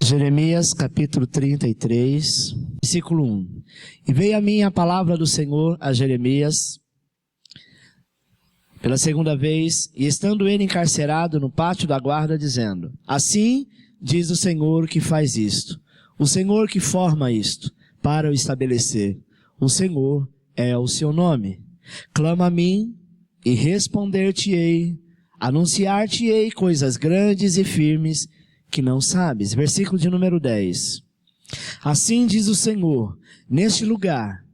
Jeremias capítulo 33, versículo 1. E veio a mim a palavra do Senhor a Jeremias pela segunda vez, e estando ele encarcerado no pátio da guarda, dizendo: Assim diz o Senhor que faz isto, o Senhor que forma isto, para o estabelecer. O Senhor é o seu nome. Clama a mim e responder-te-ei, anunciar-te-ei coisas grandes e firmes que não sabes. Versículo de número 10. Assim diz o Senhor: neste lugar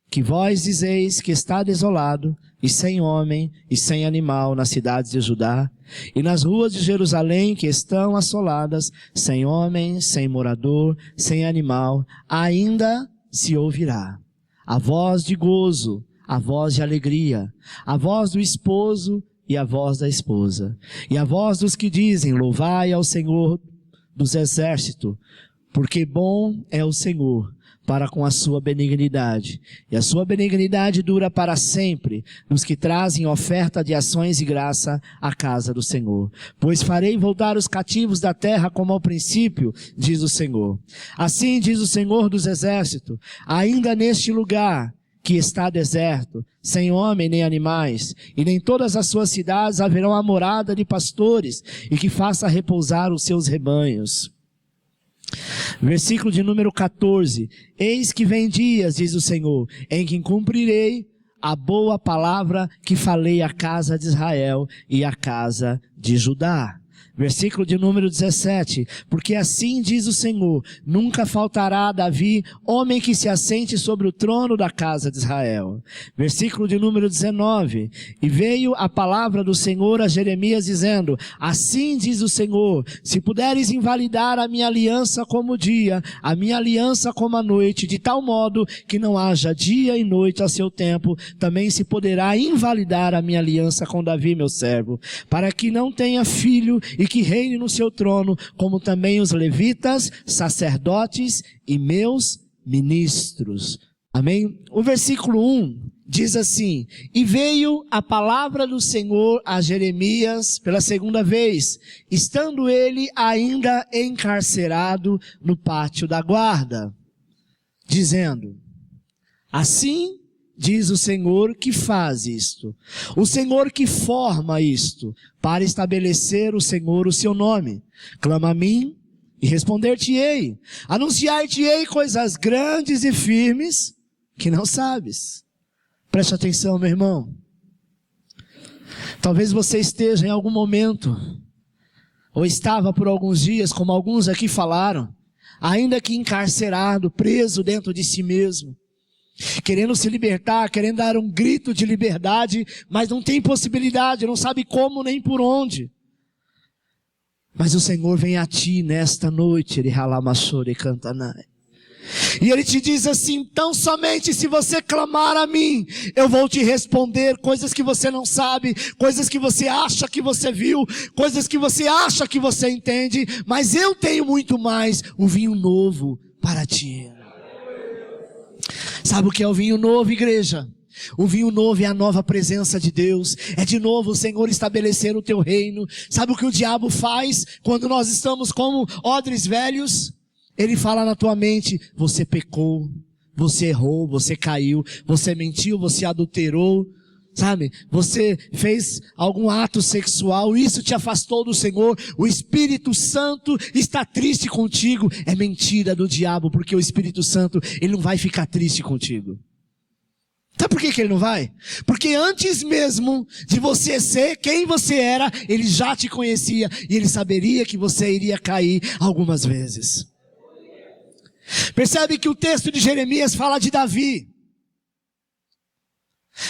que vós dizeis que está desolado, e sem homem, e sem animal, nas cidades de Judá, e nas ruas de Jerusalém que estão assoladas, sem homem, sem morador, sem animal, ainda se ouvirá a voz de gozo, a voz de alegria, a voz do esposo e a voz da esposa, e a voz dos que dizem: louvai ao Senhor dos exércitos, porque bom é o Senhor para com a sua benignidade, e a sua benignidade dura para sempre, nos que trazem oferta de ações e graça à casa do Senhor. Pois farei voltar os cativos da terra como ao princípio, diz o Senhor. Assim diz o Senhor dos exércitos: ainda neste lugar que está deserto, sem homem nem animais, e nem todas as suas cidades haverão a morada de pastores, e que faça repousar os seus rebanhos. Versículo de número 14. Eis que vem dias, diz o Senhor, em que cumprirei a boa palavra que falei à casa de Israel e à casa de Judá. Versículo de número 17. Porque assim diz o Senhor: nunca faltará a Davi homem que se assente sobre o trono da casa de Israel. Versículo de número 19. E veio a palavra do Senhor a Jeremias dizendo: assim diz o Senhor: se puderes invalidar a minha aliança como o dia, a minha aliança como a noite, de tal modo que não haja dia e noite a seu tempo, também se poderá invalidar a minha aliança com Davi meu servo, para que não tenha filho e que reine no seu trono, como também os levitas, sacerdotes e meus ministros. Amém? O versículo 1 diz assim: e veio a palavra do Senhor a Jeremias pela segunda vez, estando ele ainda encarcerado no pátio da guarda, dizendo: assim diz o Senhor que faz isto, o Senhor que forma isto, para estabelecer o Senhor o seu nome. Clama a mim e responder-te-ei, anunciar-te-ei coisas grandes e firmes que não sabes. Preste atenção, meu irmão. Talvez você esteja em algum momento, ou estava por alguns dias, como alguns aqui falaram, ainda que encarcerado, preso dentro de si mesmo, querendo se libertar, querendo dar um grito de liberdade, mas não tem possibilidade, não sabe como nem por onde. Mas o Senhor vem a ti nesta noite, Ele halamassore cantanai. E Ele te diz assim: tão somente se você clamar a mim, eu vou te responder coisas que você não sabe, coisas que você acha que você viu, coisas que você acha que você entende, mas eu tenho muito mais, o vinho novo para ti. Sabe o que é o vinho novo, igreja? O vinho novo é a nova presença de Deus, é de novo o Senhor estabelecer o teu reino. Sabe o que o diabo faz quando nós estamos como odres velhos? Ele fala na tua mente: você pecou, você errou, você caiu, você mentiu, você adulterou, sabe? Você fez algum ato sexual, isso te afastou do Senhor, o Espírito Santo está triste contigo. É mentira do diabo, porque o Espírito Santo, ele não vai ficar triste contigo. Sabe por que ele não vai? Porque antes mesmo de você ser quem você era, ele já te conhecia e ele saberia que você iria cair algumas vezes. Percebe que o texto de Jeremias fala de Davi.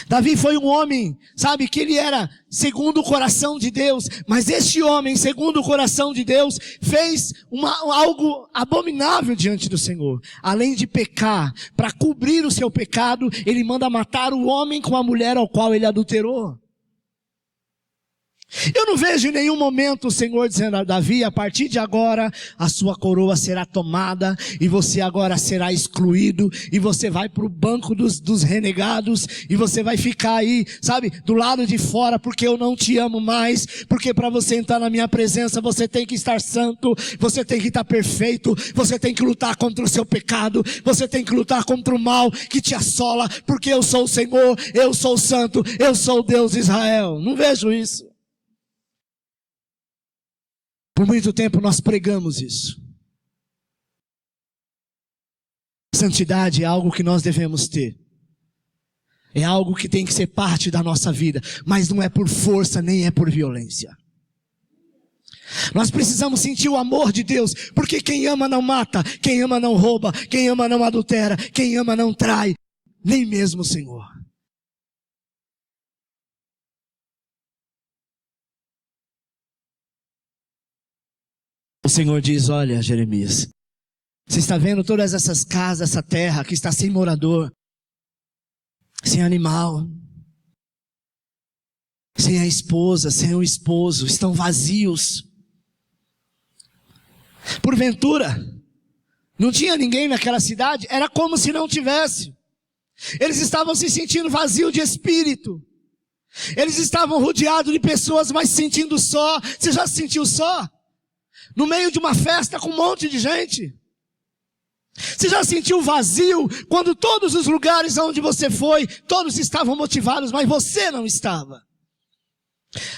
Davi foi um homem, sabe, que ele era segundo o coração de Deus, mas este homem, segundo o coração de Deus, fez algo abominável diante do Senhor. Além de pecar, para cobrir o seu pecado, ele manda matar o homem com a mulher ao qual ele adulterou. Eu não vejo em nenhum momento o Senhor dizendo a Davi, a partir de agora, a sua coroa será tomada, e você agora será excluído, e você vai para o banco dos renegados, e você vai ficar aí, sabe, do lado de fora, porque eu não te amo mais, porque para você entrar na minha presença, você tem que estar santo, você tem que estar perfeito, você tem que lutar contra o seu pecado, você tem que lutar contra o mal que te assola, porque eu sou o Senhor, eu sou o santo, eu sou o Deus de Israel. Não vejo isso. Por muito tempo nós pregamos isso. Santidade é algo que nós devemos ter. É algo que tem que ser parte da nossa vida. Mas não é por força, nem é por violência. Nós precisamos sentir o amor de Deus. Porque quem ama não mata. Quem ama não rouba. Quem ama não adultera. Quem ama não trai. Nem mesmo o Senhor. O Senhor diz, olha, Jeremias, você está vendo todas essas casas, essa terra que está sem morador, sem animal, sem a esposa, sem o esposo, estão vazios. Porventura, não tinha ninguém naquela cidade, era como se não tivesse. Eles estavam se sentindo vazios de espírito. Eles estavam rodeados de pessoas, mas se sentindo só. Você já se sentiu só? No meio de uma festa com um monte de gente. Você já sentiu vazio quando todos os lugares onde você foi, todos estavam motivados, mas você não estava?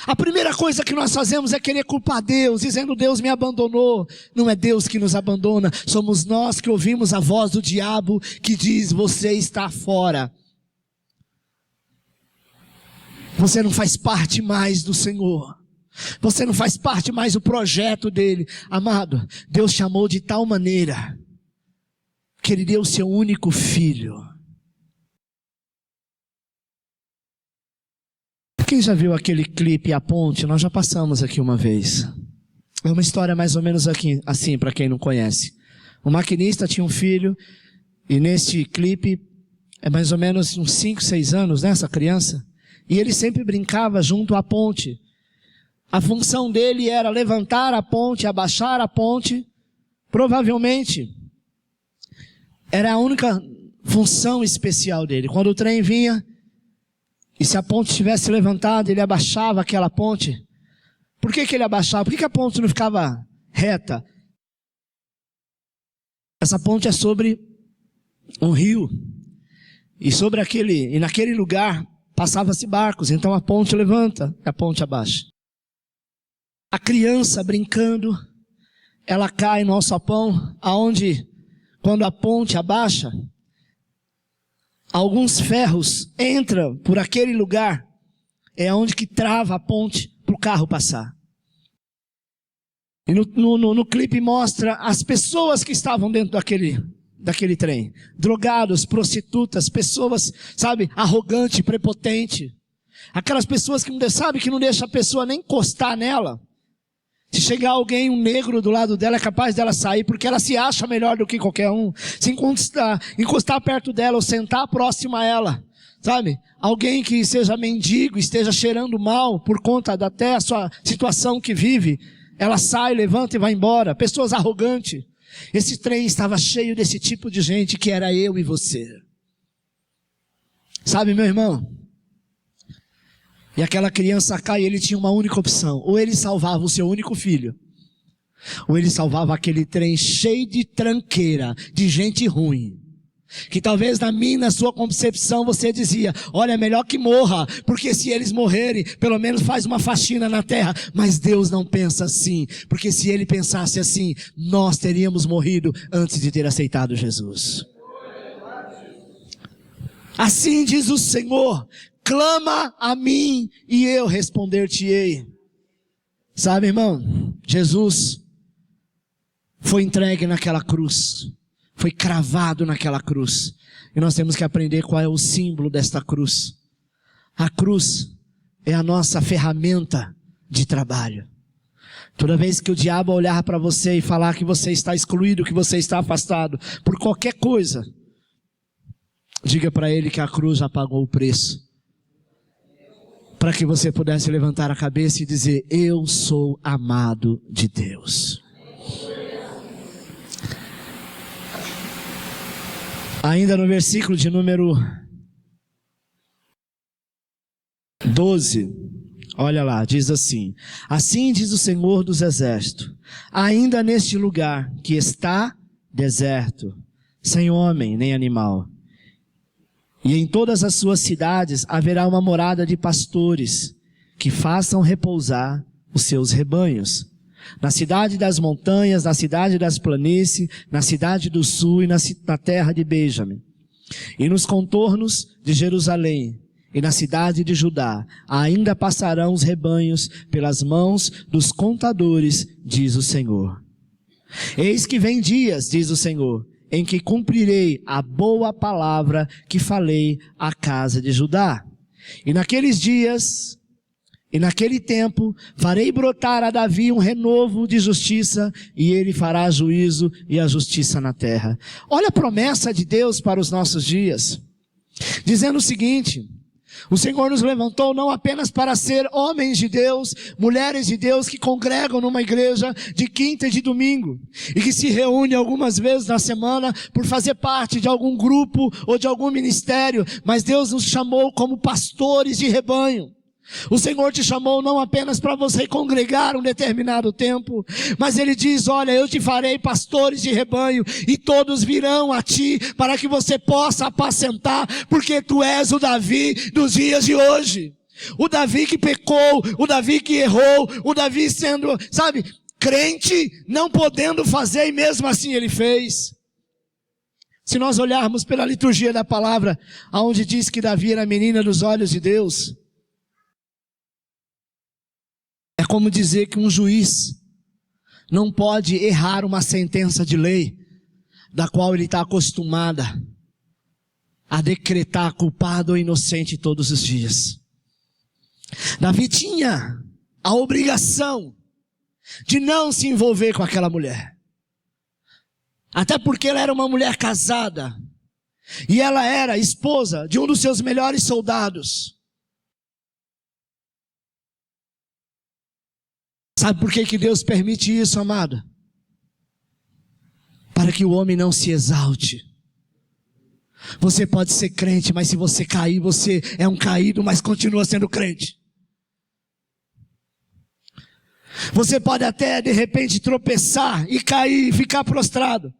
A primeira coisa que nós fazemos é querer culpar Deus, dizendo Deus me abandonou. Não é Deus que nos abandona, somos nós que ouvimos a voz do diabo que diz, você está fora. Você não faz parte mais do Senhor. Você não faz parte mais do projeto dele. Amado, Deus chamou de tal maneira que ele deu o seu único filho. Quem já viu aquele clipe A Ponte? Nós já passamos aqui uma vez. É uma história mais ou menos aqui, assim, para quem não conhece. O maquinista tinha um filho, e neste clipe, é mais ou menos uns 5, 6 anos, né, essa criança? E ele sempre brincava junto à ponte. A função dele era levantar a ponte, abaixar a ponte. Provavelmente, era a única função especial dele. Quando o trem vinha, e se a ponte estivesse levantada, ele abaixava aquela ponte. Por que ele abaixava? Por que a ponte não ficava reta? Essa ponte é sobre um rio. E naquele lugar, passava-se barcos. Então a ponte levanta e a ponte abaixa. A criança brincando, ela cai no alçapão, aonde, quando a ponte abaixa, alguns ferros entram por aquele lugar, é onde que trava a ponte para o carro passar. E no clipe mostra as pessoas que estavam dentro daquele trem. Drogados, prostitutas, pessoas, sabe, arrogante, prepotente. Aquelas pessoas que não deixa a pessoa nem encostar nela. Se chegar alguém, um negro do lado dela, é capaz dela sair, porque ela se acha melhor do que qualquer um. Se encostar perto dela ou sentar próximo a ela, sabe? Alguém que seja mendigo, esteja cheirando mal por conta até a sua situação que vive, ela sai, levanta e vai embora. Pessoas arrogantes. Esse trem estava cheio desse tipo de gente que era eu e você. Sabe, meu irmão? E aquela criança cai, ele tinha uma única opção. Ou ele salvava o seu único filho, ou ele salvava aquele trem cheio de tranqueira, de gente ruim. Que talvez na sua concepção você dizia, olha, é melhor que morra, porque se eles morrerem, pelo menos faz uma faxina na terra. Mas Deus não pensa assim, porque se ele pensasse assim, nós teríamos morrido antes de ter aceitado Jesus. Assim diz o Senhor, clama a mim e eu responder-te-ei. Sabe, irmão, Jesus foi entregue naquela cruz, foi cravado naquela cruz, e nós temos que aprender qual é o símbolo desta cruz. A cruz é a nossa ferramenta de trabalho. Toda vez que o diabo olhar para você e falar que você está excluído, que você está afastado por qualquer coisa, diga para ele que a cruz já pagou o preço. para que você pudesse levantar a cabeça e dizer: eu sou amado de Deus. Ainda no versículo de número 12, olha lá, diz assim: assim diz o Senhor dos Exércitos, ainda neste lugar que está deserto, sem homem nem animal, e em todas as suas cidades haverá uma morada de pastores, que façam repousar os seus rebanhos. Na cidade das montanhas, na cidade das planícies, na cidade do sul e na terra de Benjamim, e nos contornos de Jerusalém, e na cidade de Judá, ainda passarão os rebanhos pelas mãos dos contadores, diz o Senhor. Eis que vem dias, diz o Senhor, em que cumprirei a boa palavra que falei à casa de Judá. E naqueles dias, e naquele tempo, farei brotar a Davi um renovo de justiça, e ele fará juízo e a justiça na terra. Olha a promessa de Deus para os nossos dias, dizendo o seguinte: o Senhor nos levantou não apenas para ser homens de Deus, mulheres de Deus que congregam numa igreja de quinta e de domingo, e que se reúnem algumas vezes na semana por fazer parte de algum grupo ou de algum ministério, mas Deus nos chamou como pastores de rebanho. O Senhor te chamou não apenas para você congregar um determinado tempo, mas Ele diz: olha, eu te farei pastores de rebanho, e todos virão a ti, para que você possa apacentar, porque tu és o Davi dos dias de hoje. O Davi que pecou, o Davi que errou, o Davi sendo, sabe, crente, não podendo fazer, e mesmo assim ele fez. Se nós olharmos pela liturgia da palavra, aonde diz que Davi era a menina dos olhos de Deus, é como dizer que um juiz não pode errar uma sentença de lei, da qual ele está acostumada a decretar culpado ou inocente todos os dias. Davi tinha a obrigação de não se envolver com aquela mulher. Até porque ela era uma mulher casada, e ela era esposa de um dos seus melhores soldados. Sabe por que Deus permite isso, amado? Para que o homem não se exalte. Você pode ser crente, mas se você cair, você é um caído, mas continua sendo crente. Você pode até, de repente, tropeçar e cair e ficar prostrado.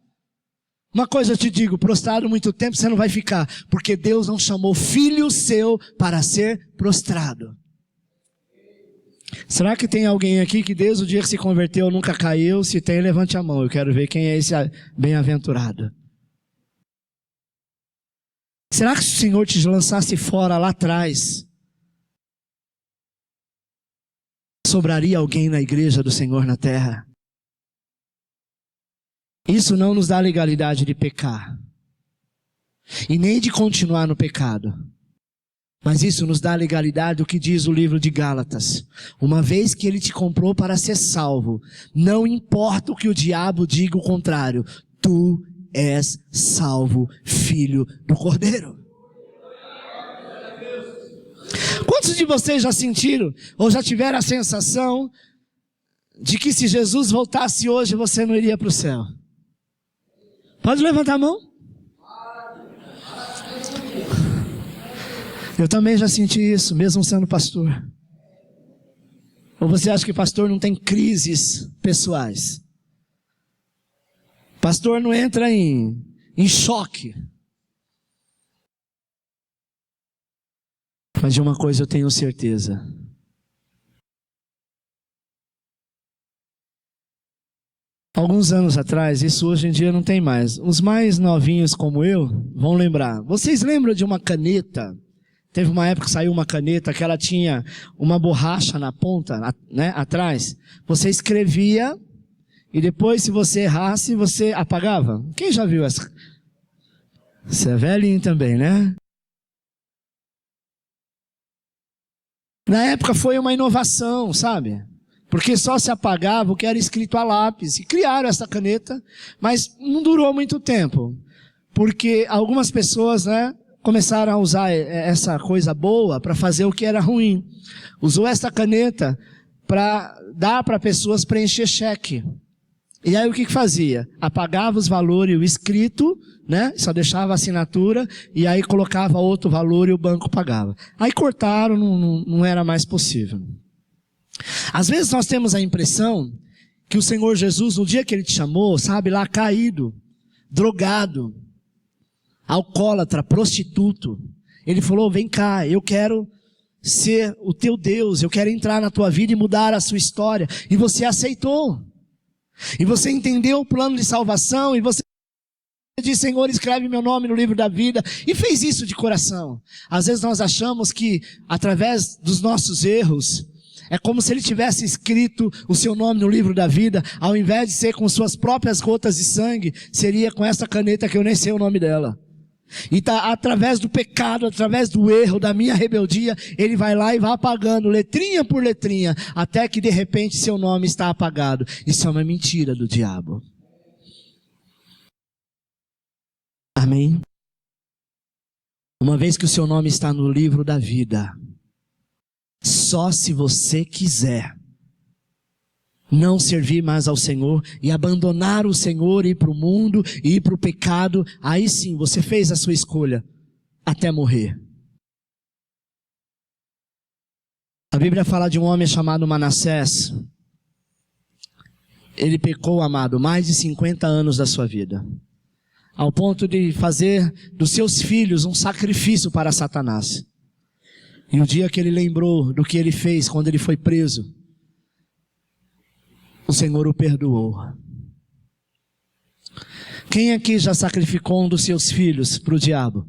Uma coisa eu te digo: prostrado muito tempo você não vai ficar, porque Deus não chamou filho seu para ser prostrado. Será que tem alguém aqui que desde o dia que se converteu nunca caiu? Se tem, levante a mão. Eu quero ver quem é esse bem-aventurado. Será que se o Senhor te lançasse fora lá atrás, sobraria alguém na igreja do Senhor na terra? Isso não nos dá legalidade de pecar, e nem de continuar no pecado. Mas isso nos dá a legalidade do que diz o livro de Gálatas: uma vez que Ele te comprou para ser salvo, não importa o que o diabo diga o contrário, tu és salvo, filho do Cordeiro. Quantos de vocês já sentiram, ou já tiveram a sensação, de que se Jesus voltasse hoje, você não iria para o céu? Pode levantar a mão? Eu também já senti isso, mesmo sendo pastor. Ou você acha que pastor não tem crises pessoais? Pastor não entra em choque. Mas de uma coisa eu tenho certeza: alguns anos atrás, isso hoje em dia não tem mais. Os mais novinhos como eu vão lembrar. Vocês lembram de uma caneta? Teve uma época que saiu uma caneta que ela tinha uma borracha na ponta, né, atrás. Você escrevia e depois, se você errasse, você apagava. Quem já viu essa? Você é velhinho também, né? Na época foi uma inovação, sabe? Porque só se apagava o que era escrito a lápis. E criaram essa caneta, mas não durou muito tempo. Porque algumas pessoas, né, começaram a usar essa coisa boa para fazer o que era ruim. Usou essa caneta para dar para pessoas preencher cheque. E aí o que fazia? Apagava os valores, o escrito, né? Só deixava a assinatura e aí colocava outro valor e o banco pagava. Aí cortaram, não era mais possível. Às vezes nós temos a impressão que o Senhor Jesus, no dia que Ele te chamou, sabe, lá caído, drogado, alcoólatra, prostituto, Ele falou, vem cá, eu quero ser o teu Deus, eu quero entrar na tua vida e mudar a sua história. E você aceitou. E você entendeu o plano de salvação, e você disse, Senhor, escreve meu nome no livro da vida, e fez isso de coração. Às vezes nós achamos que, através dos nossos erros, é como se Ele tivesse escrito o seu nome no livro da vida, ao invés de ser com suas próprias gotas de sangue, seria com essa caneta que eu nem sei o nome dela. E através do pecado, através do erro, da minha rebeldia, Ele vai lá e vai apagando letrinha por letrinha, até que de repente seu nome está apagado. Isso é uma mentira do diabo. Amém? Uma vez que o seu nome está no livro da vida, só se você quiser não servir mais ao Senhor e abandonar o Senhor e ir para o mundo e ir para o pecado, aí sim você fez a sua escolha até morrer. A Bíblia fala de um homem chamado Manassés. Ele pecou, amado, mais de 50 anos da sua vida, ao ponto de fazer dos seus filhos um sacrifício para Satanás. E o dia que ele lembrou do que ele fez quando ele foi preso, o Senhor o perdoou. Quem aqui já sacrificou um dos seus filhos para o diabo?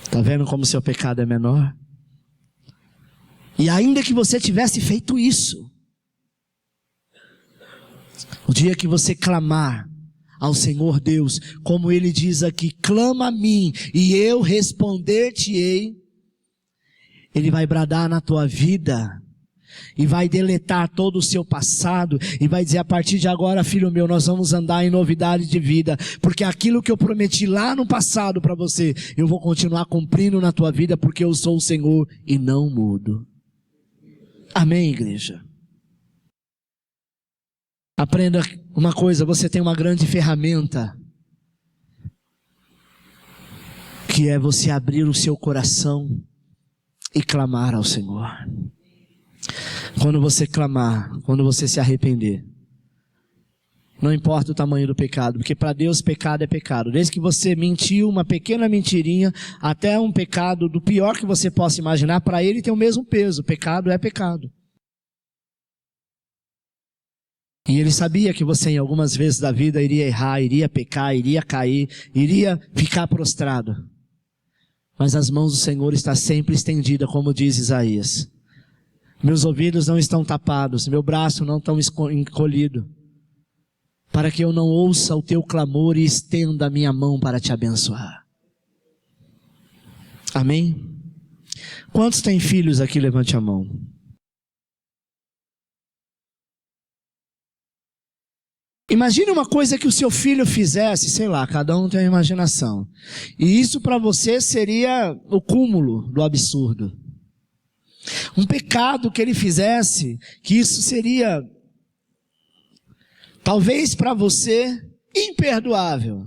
Está vendo como seu pecado é menor? E ainda que você tivesse feito isso, o dia que você clamar ao Senhor Deus, como Ele diz aqui, clama a mim e eu responder-te-ei, Ele vai bradar na tua vida e vai deletar todo o seu passado e vai dizer, a partir de agora, filho meu, nós vamos andar em novidade de vida, porque aquilo que eu prometi lá no passado para você, eu vou continuar cumprindo na tua vida, porque eu sou o Senhor e não mudo. Amém, igreja? Aprenda uma coisa, você tem uma grande ferramenta, que é você abrir o seu coração e clamar ao Senhor. Quando você clamar, quando você se arrepender, não importa o tamanho do pecado, porque para Deus pecado é pecado. Desde que você mentiu uma pequena mentirinha, até um pecado do pior que você possa imaginar, para Ele tem o mesmo peso. Pecado é pecado. E Ele sabia que você em algumas vezes da vida iria errar, iria pecar, iria cair, iria ficar prostrado. Mas as mãos do Senhor estão sempre estendidas, como diz Isaías. Meus ouvidos não estão tapados, meu braço não está encolhido, para que eu não ouça o teu clamor e estenda a minha mão para te abençoar. Amém? Quantos têm filhos aqui? Levante a mão. Imagine uma coisa que o seu filho fizesse, sei lá, cada um tem uma imaginação. E isso para você seria o cúmulo do absurdo. Um pecado que ele fizesse, que isso seria, talvez para você, imperdoável.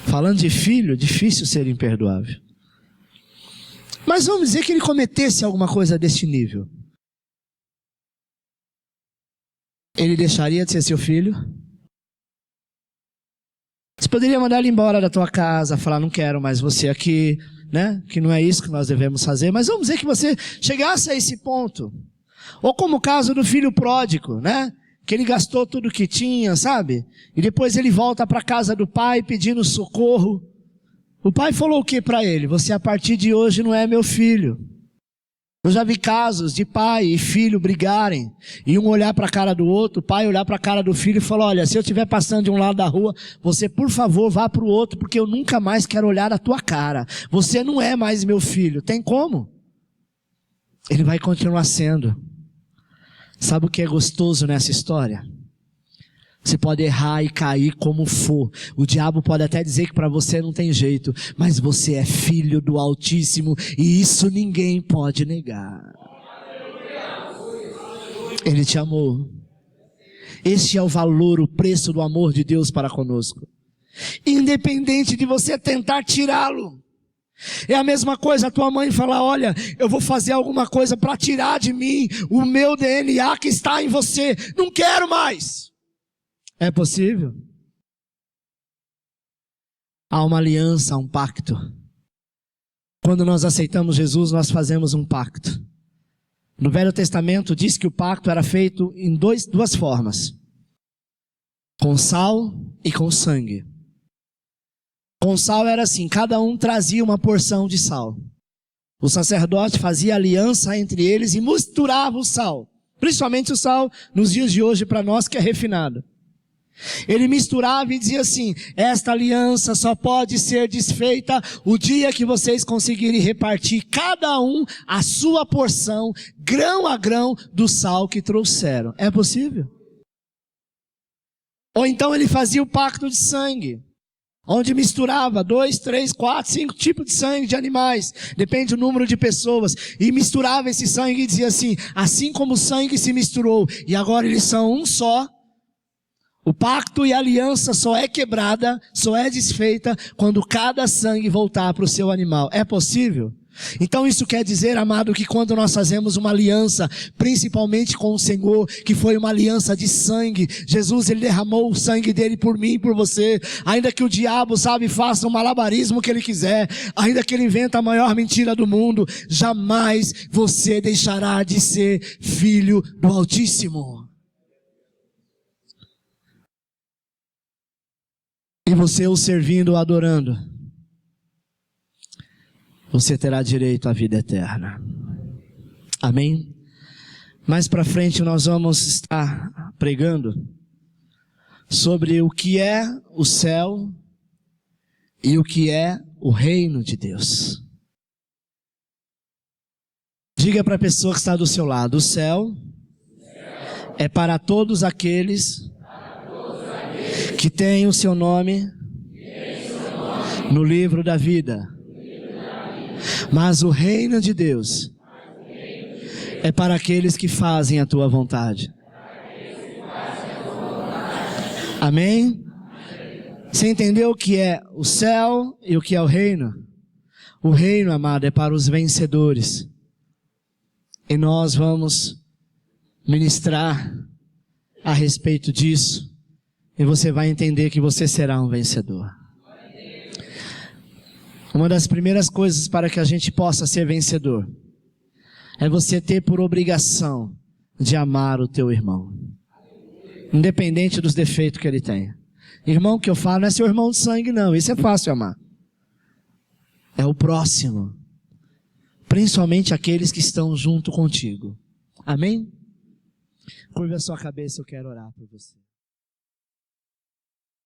Falando de filho, difícil ser imperdoável. Mas vamos dizer que ele cometesse alguma coisa deste nível. Ele deixaria de ser seu filho? Você poderia mandar ele embora da tua casa, falar, não quero mais você aqui, né? Que não é isso que nós devemos fazer. Mas vamos dizer que você chegasse a esse ponto. Ou como o caso do filho pródigo, né? Que ele gastou tudo que tinha, sabe? E depois ele volta para a casa do pai pedindo socorro. O pai falou o que para ele? Você a partir de hoje não é meu filho. Eu já vi casos de pai e filho brigarem, e um olhar para a cara do outro, o pai olhar para a cara do filho e falar, olha, se eu estiver passando de um lado da rua, você por favor vá para o outro, porque eu nunca mais quero olhar a tua cara. Você não é mais meu filho. Tem como? Ele vai continuar sendo. Sabe o que é gostoso nessa história? Você pode errar e cair como for. O diabo pode até dizer que para você não tem jeito, mas você é filho do Altíssimo e isso ninguém pode negar. Ele te amou. Este é o valor, o preço do amor de Deus para conosco. Independente de você tentar tirá-lo. É a mesma coisa a tua mãe falar, olha, eu vou fazer alguma coisa para tirar de mim o meu DNA que está em você. Não quero mais. É possível? Há uma aliança, um pacto. Quando nós aceitamos Jesus, nós fazemos um pacto. No Velho Testamento diz que o pacto era feito em duas formas. Com sal e com sangue. Com sal era assim, cada um trazia uma porção de sal. O sacerdote fazia aliança entre eles e misturava o sal. Principalmente o sal nos dias de hoje para nós que é refinado. Ele misturava e dizia assim, esta aliança só pode ser desfeita o dia que vocês conseguirem repartir cada um a sua porção, grão a grão, do sal que trouxeram. É possível? Ou então ele fazia o pacto de sangue, onde misturava 2, 3, 4, 5 tipos de sangue de animais, depende do número de pessoas, e misturava esse sangue e dizia assim como o sangue se misturou, e agora eles são um só, o pacto e a aliança só é quebrada, só é desfeita, quando cada sangue voltar para o seu animal. É possível? Então isso quer dizer, amado, que quando nós fazemos uma aliança, principalmente com o Senhor, que foi uma aliança de sangue, Jesus, ele derramou o sangue dele por mim e por você, ainda que o diabo, faça um malabarismo que ele quiser, ainda que ele inventa a maior mentira do mundo, jamais você deixará de ser filho do Altíssimo. E você o servindo, o adorando, você terá direito à vida eterna. Amém? Mais para frente nós vamos estar pregando sobre o que é o céu e o que é o reino de Deus. Diga para a pessoa que está do seu lado, o céu é para todos aqueles que têm o seu nome no livro da vida. Mas o reino de Deus é para aqueles que fazem a tua vontade. Amém? Você entendeu o que é o céu e o que é o reino? O reino, amado, é para os vencedores. E nós vamos ministrar a respeito disso. E você vai entender que você será um vencedor. Uma das primeiras coisas para que a gente possa ser vencedor é você ter por obrigação de amar o teu irmão. Independente dos defeitos que ele tenha. Irmão que eu falo não é seu irmão de sangue não, isso é fácil amar. É o próximo. Principalmente aqueles que estão junto contigo. Amém? Curva a sua cabeça, eu quero orar por você.